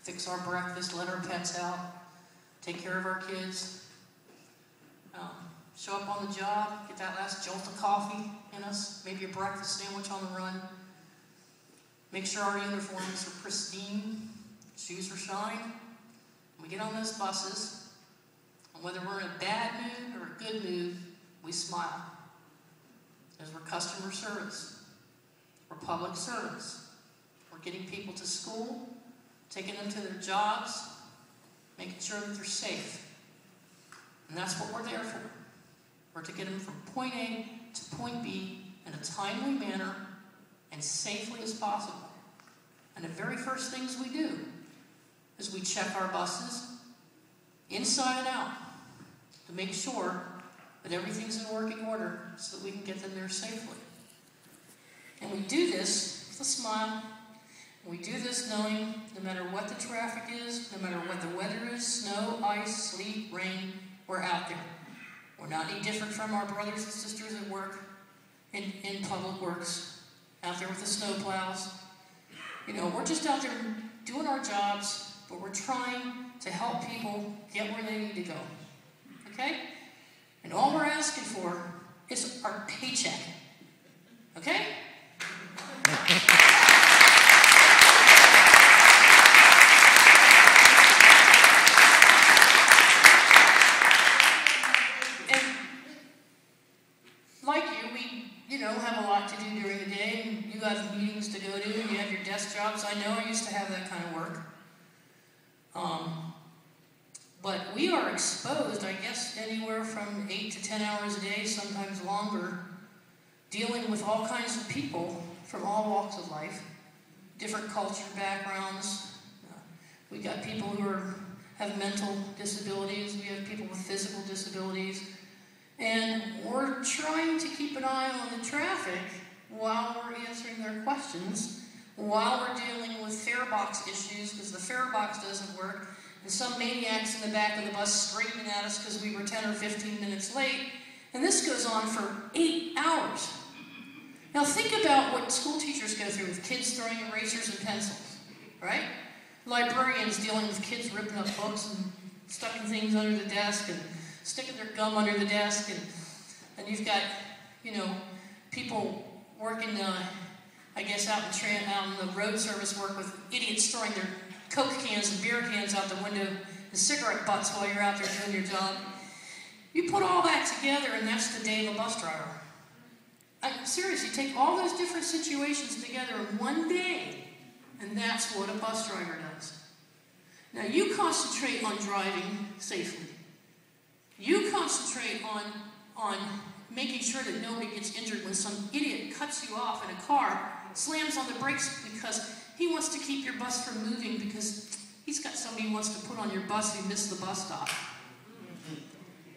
fix our breakfast, let our pets out, take care of our kids, show up on the job, get that last jolt of coffee in us, maybe a breakfast sandwich on the run, make sure our uniforms are pristine, shoes are shined. We get on those buses, and whether we're in a bad mood or a good mood, we smile. Because we're customer service. We're public service. We're getting people to school, taking them to their jobs, making sure that they're safe. And that's what we're there for. We're to get them from point A to point B in a timely manner and safely as possible. And the very first things we do is we check our buses inside and out to make sure that everything's in working order so that we can get them there safely. And we do this with a smile. And we do this knowing no matter what the traffic is, no matter what the weather is, snow, ice, sleet, rain, we're out there. We're not any different from our brothers and sisters at work in public works, out there with the snow plows. You know, we're just out there doing our jobs, but we're trying to help people get where they need to go. Okay? And all we're asking for is our paycheck. Okay? And like you, we, have a lot to do during the day, and you have meetings to go to, and you have your desk jobs. I know I used to have that kind of work. But we are exposed, I guess, anywhere from 8 to 10 hours a day, sometimes longer, dealing with all kinds of people from all walks of life, different culture backgrounds. We got people who have mental disabilities. We have people with physical disabilities. And we're trying to keep an eye on the traffic while we're answering their questions, while we're dealing with fare box issues, because the fare box doesn't work, and some maniacs in the back of the bus screaming at us because we were 10 or 15 minutes late, and this goes on for 8 hours. Now think about what school teachers go through with kids throwing erasers and pencils, right? Librarians dealing with kids ripping up books and stuffing things under the desk and sticking their gum under the desk, and you've got, people working, I guess, out in the road service work with idiots throwing their Coke cans and beer cans out the window and cigarette butts while you're out there doing your job. You put all that together, and that's the day of a bus driver. Seriously, take all those different situations together in one day, and that's what a bus driver does. Now, you concentrate on driving safely. You concentrate on making sure that nobody gets injured when some idiot cuts you off in a car, slams on the brakes because he wants to keep your bus from moving because he's got somebody who wants to put on your bus who missed the bus stop.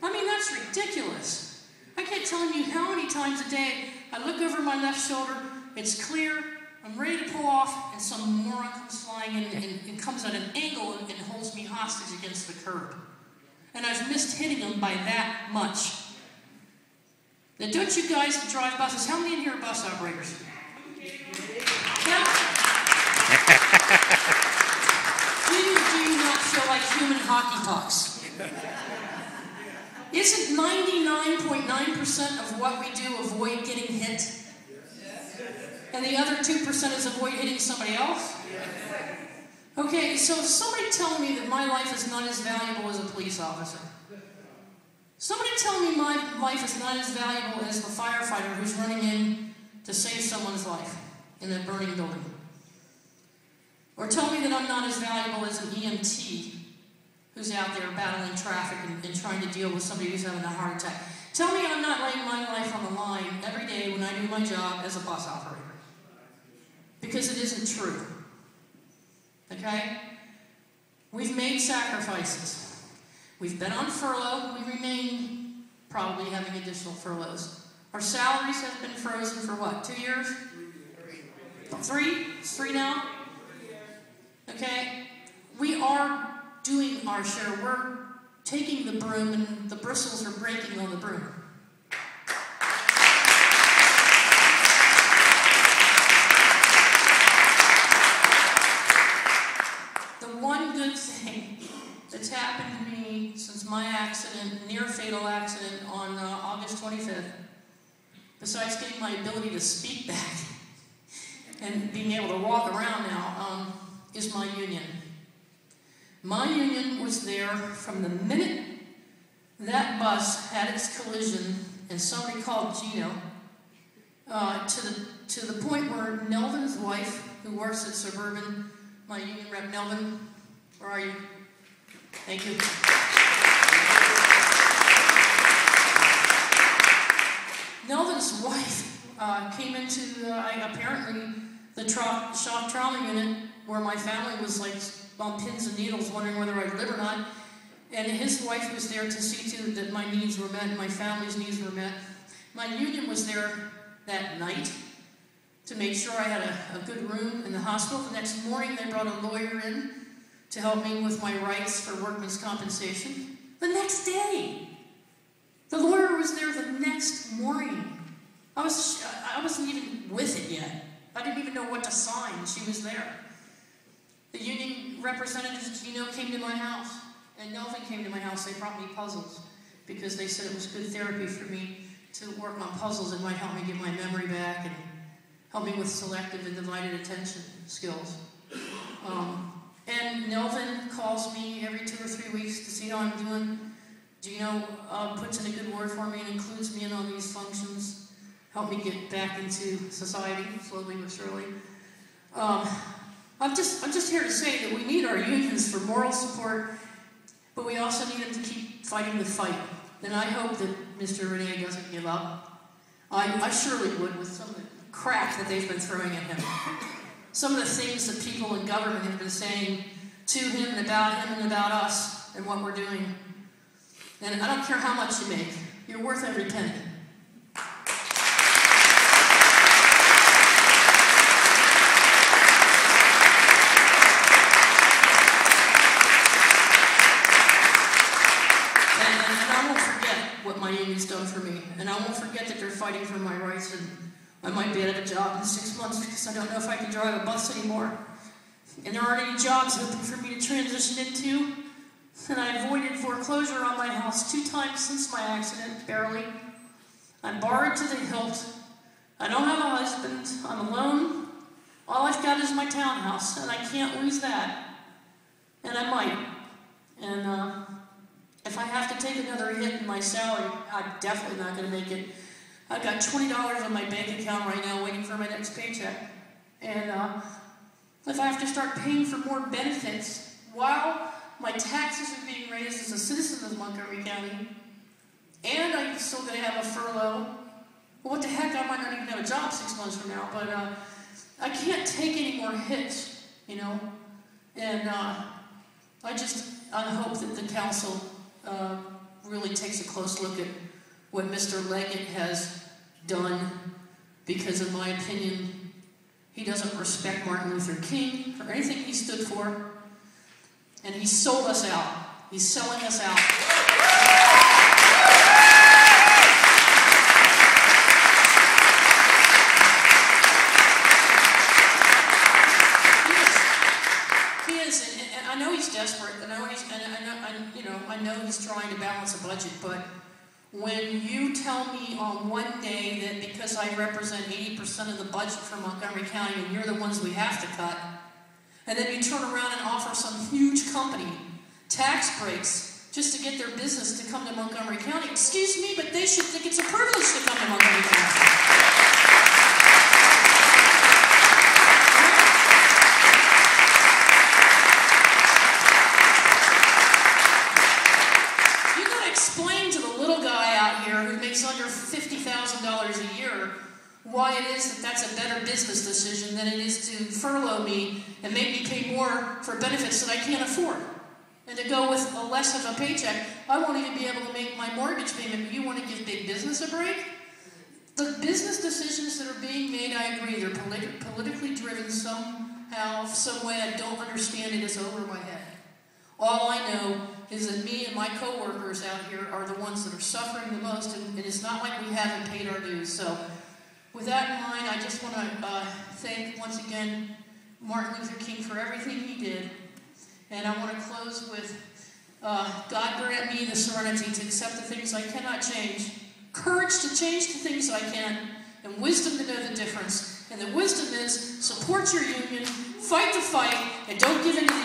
I mean, that's ridiculous. I can't tell you how many times a day I look over my left shoulder, it's clear, I'm ready to pull off, and some moron comes flying in and comes at an angle and holds me hostage against the curb. And I've missed hitting them by that much. Now, don't you guys that drive buses, how many in here are bus operators? Now, do you not feel like human hockey pucks? Isn't 99.9% of what we do avoid getting hit? And the other 2% is avoid hitting somebody else? Okay, so somebody tell me that my life is not as valuable as a police officer. Somebody tell me my life is not as valuable as the firefighter who's running in to save someone's life in a burning building. Or tell me that I'm not as valuable as an EMT who's out there battling traffic and trying to deal with somebody who's having a heart attack. Tell me I'm not laying my life on the line every day when I do my job as a bus operator. Because it isn't true. Okay? We've made sacrifices. We've been on furlough. We remain probably having additional furloughs. Our salaries have been frozen for what, 2 years? 3? It's 3 now? Okay? We are doing our share. We're taking the broom and the bristles are breaking on the broom. The one good thing that's happened to me since my accident, near-fatal accident on August 25th, besides getting my ability to speak back and being able to walk around now, is my union. My union was there from the minute that bus had its collision and somebody called Gino, to the point where Nelvin's wife, who works at Suburban, my union rep, Nelvin, where are you? Thank you. Nelvin's wife came into, apparently, the shock trauma unit where my family was like on pins and needles wondering whether I'd live or not. And his wife was there to see to that my needs were met and my family's needs were met. My union was there that night to make sure I had a good room in the hospital. The next morning they brought a lawyer in to help me with my rights for workman's compensation. The next day! The lawyer was there the next morning. I wasn't even with it yet. I didn't even know what to sign. She was there. The union representatives, Gino, came to my house, and Nelvin came to my house. They brought me puzzles because they said it was good therapy for me to work on puzzles. It might help me get my memory back and help me with selective and divided attention skills. And Nelvin calls me every 2 or 3 weeks to see how I'm doing. Gino puts in a good word for me and includes me in on these functions, help me get back into society, slowly but surely. I'm just here to say that we need our unions for moral support, but we also need them to keep fighting the fight. And I hope that Mr. Renee doesn't give up. I surely would with some of the crap that they've been throwing at him. Some of the things that people in government have been saying to him and about us and what we're doing. And I don't care how much you make. You're worth every penny. And I won't forget what my union's done for me. And I won't forget that they're fighting for my rights. And I might be out of a job in 6 months because I don't know if I can drive a bus anymore. And there aren't any jobs open for me to transition into. And I avoided foreclosure on my house 2 times since my accident, barely. I'm borrowed to the hilt. I don't have a husband. I'm alone. All I've got is my townhouse, and I can't lose that. And I might. And if I have to take another hit in my salary, I'm definitely not going to make it. I've got $20 on my bank account right now waiting for my next paycheck. And if I have to start paying for more benefits while my taxes are being raised as a citizen of Montgomery County, and I'm still going to have a furlough, well, what the heck, I might not even have a job 6 months from now, but I can't take any more hits, you know, and I hope that the council really takes a close look at what Mr. Leggett has done, because in my opinion, he doesn't respect Martin Luther King or anything he stood for, and he sold us out. He's selling us out. He is, and I know he's desperate, and I know he's trying to balance a budget, but when you tell me on one day that because I represent 80% of the budget for Montgomery County and you're the ones we have to cut, and then you turn around and offer some huge company tax breaks just to get their business to come to Montgomery County, excuse me, but they should think it's a privilege to come to Montgomery County. Explain to the little guy out here who makes under $50,000 a year why it is that that's a better business decision than it is to furlough me and make me pay more for benefits that I can't afford. And to go with a less of a paycheck, I won't even be able to make my mortgage payment. You want to give big business a break? The business decisions that are being made, I agree, they're politically driven somehow, some way I don't understand it is over my head. All I know is that me and my co-workers out here are the ones that are suffering the most, and it's not like we haven't paid our dues. So with that in mind, I just want to thank once again Martin Luther King for everything he did, And I want to close with, God grant me the serenity to accept the things I cannot change, courage to change the things I can, and wisdom to know the difference. And the wisdom is, support your union, fight the fight, and don't give in to the